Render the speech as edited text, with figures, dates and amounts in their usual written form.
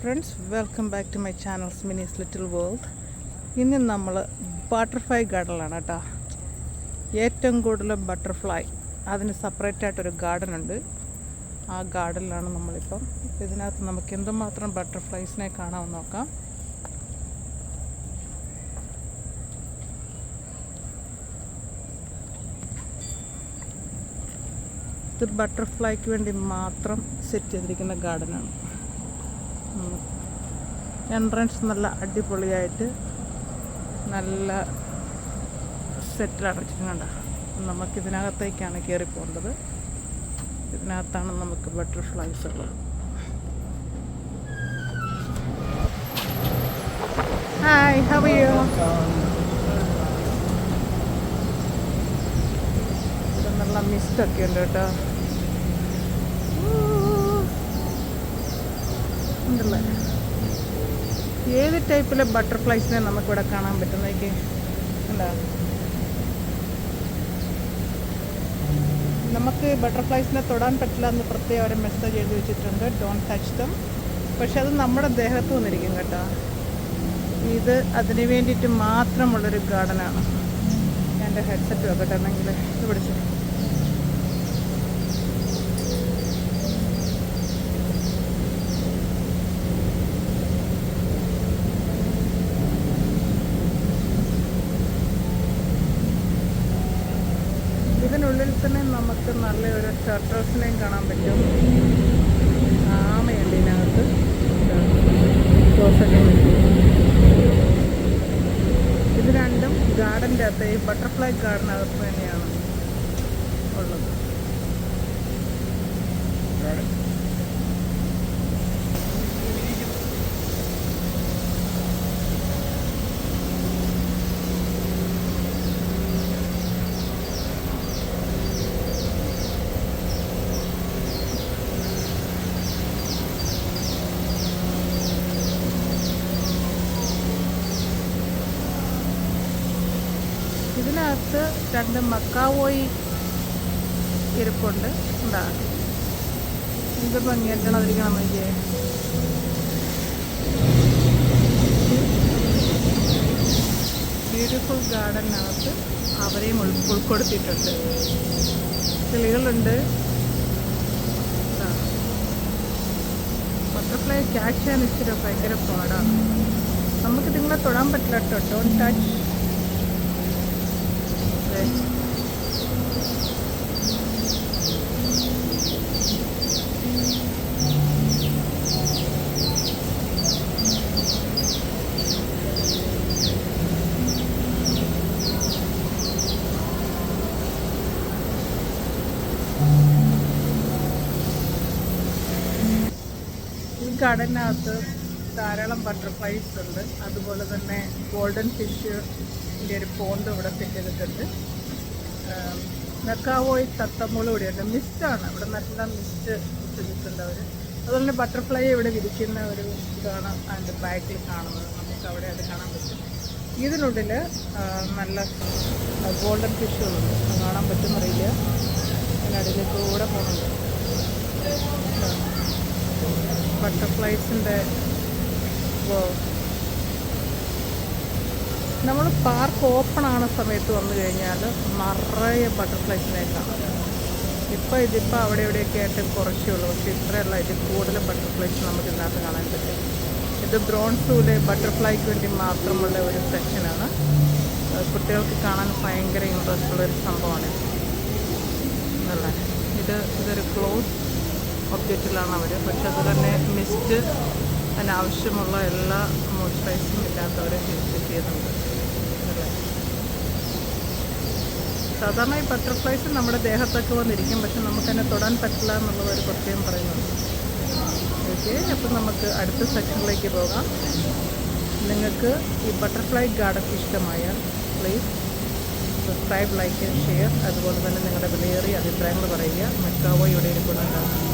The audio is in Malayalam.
Friends, welcome back to my channels Mini's little world. ഇന്ന് നമ്മൾ ബട്ടർഫ്ലൈ ഗാർഡനിലാണ് കേട്ടോ. ഏറ്റവും കൂടുതൽ ബട്ടർഫ്ലൈ അതിന് സെപ്പറേറ്റ് ആയിട്ടൊരു ഗാർഡൻ ഉണ്ട്. ആ ഗാർഡനിലാണ് നമ്മളിപ്പം. ഇതിനകത്ത് നമുക്ക് എന്തുമാത്രം ബട്ടർഫ്ലൈസിനെ കാണാമെന്ന് നോക്കാം. ഇത് ബട്ടർഫ്ലൈക്ക് വേണ്ടി മാത്രം സെറ്റ് ചെയ്തിരിക്കുന്ന ഗാർഡനാണ്. എൻട്രൻസ് നല്ല അടിപൊളിയായിട്ട് നല്ല സെറ്റിൽ അടച്ചിട്ടുണ്ട്. നമുക്കിതിനകത്തേക്കാണ് കയറി പോകേണ്ടത്. ഇതിനകത്താണ് നമുക്ക് ബട്ടർഫ്ലൈസ് ഉള്ളത്. Hi, how are you? ഇവിടെ നല്ല മിസ്റ്റൊക്കെ ഉണ്ട് കേട്ടോ. ഉണ്ടല്ലേ, ഏത് ടൈപ്പിലെ ബട്ടർഫ്ലൈസിനെ നമുക്കിവിടെ കാണാൻ പറ്റുന്നേക്ക് അല്ല. നമുക്ക് ബട്ടർഫ്ലൈസിനെ തൊടാൻ പറ്റില്ല എന്ന് പ്രത്യേകം ഒരു മെസ്സേജ് എഴുതി വെച്ചിട്ടുണ്ട്, ഡോണ്ട് ടച്ച് ദം. പക്ഷെ അത് നമ്മുടെ ദേഹത്ത് വന്നിരിക്കും കേട്ടോ. ഇത് അതിന് വേണ്ടിയിട്ട് മാത്രമുള്ളൊരു ഗാർഡനാണ്. എൻ്റെ ഹെഡ്സെറ്റ് വെക്കട്ടെ, എന്നെങ്കിൽ ഇത് പിടിച്ചു. ഇതിനുള്ളിൽ തന്നെ നമുക്ക് നല്ലൊരു ടർട്ടൽസിനെയും കാണാൻ പറ്റും. ആമയുണ്ട് ഇതിനകത്ത്. ഇത് രണ്ടും ഗാർഡൻ്റെ അകത്ത്, ഈ ബട്ടർഫ്ലൈ ഗാർഡനകത്ത് തന്നെയാണ് ഉള്ളത്. ഇതിനകത്ത് രണ്ട് മക്കാവോയി ഇരിപ്പുണ്ട്. എന്താ ഇത് ഭംഗിയായിട്ടാണതിരിക്കണം നോക്കിയേ. ബ്യൂട്ടിഫുൾ ഗാർഡനകത്ത് അവരെയും ഉൾപ്പെടുത്തിയിട്ടുണ്ട്. കിളികളുണ്ട്. ബട്ടർഫ്ലൈ ക്യാച്ച് ചെയ്യാൻ ഇച്ചിരി ഭയങ്കര പാടാണ്. നമുക്ക് നിങ്ങളെ തൊടാൻ പറ്റില്ല കേട്ടോ. Don't touch. ഈ ഗാർഡനകത്ത് ധാരാളം ബട്ടർഫ്ലൈസ് ഉണ്ട്. അതുപോലെ തന്നെ ഗോൾഡൻ ഫിഷിൻ്റെ ഒരു പോണ്ട് ഇവിടെ സെറ്റ് ചെയ്തിട്ടുണ്ട്. മെക്കാവോയി തത്തമ്മൂള് ഇവിടെയുണ്ട്. മിസ്റ്റാണ് ഇവിടെ, നല്ല മിസ്റ്റ് ചെയ്തിട്ടുണ്ട് അവർ. അതുപോലെ തന്നെ ബട്ടർഫ്ലൈ ഇവിടെ വിരിക്കുന്ന ഒരു ഇതാണ് അതിൻ്റെ ബാക്കിൽ കാണുന്നത്. നമുക്ക് അവിടെ അത് കാണാൻ പറ്റും. ഇതിനുള്ളിൽ നല്ല ഗോൾഡൻ ഫിഷുകളുണ്ട്. കാണാൻ പറ്റുന്നറിയില്ല. അതിനടിയിലേക്ക് കൂടെ പോകുന്നുണ്ട്. ബട്ടർഫ്ലൈസിൻ്റെ നമ്മൾ പാർക്ക് ഓപ്പൺ ആണ സമയത്ത് വന്നു കഴിഞ്ഞാൽ നിറയെ ബട്ടർഫ്ലൈസിനെ കാണാം. ഇതിപ്പോൾ അവിടെ ഇവിടെയൊക്കെ ആയിട്ട് കുറച്ചേ ഉള്ളൂ. പക്ഷേ ഇത്രയല്ല, ഇതിൽ കൂടുതൽ ബട്ടർഫ്ലൈസ് നമുക്ക് ഇതിനകത്ത് കാണാൻ പറ്റും. ഇത് ബ്രോൺസൂലെ ബട്ടർഫ്ലൈക്ക് വേണ്ടി മാത്രമുള്ള ഒരു സെക്ഷനാണ്. കുട്ടികൾക്ക് കാണാൻ ഭയങ്കര ഇൻട്രസ്റ്റ് ഉള്ളൊരു സംഭവമാണ് അല്ലേ. ഇതൊരു ക്ലോസ് ഒബ്ജക്റ്റിലാണ് അവർ. പക്ഷെ അത് തന്നെ മിസ്റ്റ് അതിനാവശ്യമുള്ള എല്ലാ മോയ്സ്ചറൈസും ഇല്ലാത്തവരെ സെറ്റ് ചെയ്യുന്നുണ്ട് അല്ലേ. സാധാരണ ഈ ബട്ടർഫ്ലൈസ് നമ്മുടെ ദേഹത്തൊക്കെ വന്നിരിക്കും, പക്ഷെ നമുക്കതിനെ തൊടാൻ പറ്റില്ല എന്നുള്ളത് ഒരു പ്രത്യേകം പറയുന്നുണ്ട്. ഓക്കെ, അപ്പം നമുക്ക് അടുത്ത സെക്ഷനിലേക്ക് പോകാം. നിങ്ങൾക്ക് ഈ ബട്ടർഫ്ലൈ ഗാർഡൻ ഇഷ്ടമായാൽ please subscribe, like and share. അതുപോലെ തന്നെ നിങ്ങളുടെ വിലയേറിയ അഭിപ്രായങ്ങൾ പറയുക. മെക്കാവോ ഇവിടെ ഇരിക്കുന്നുണ്ടാകും.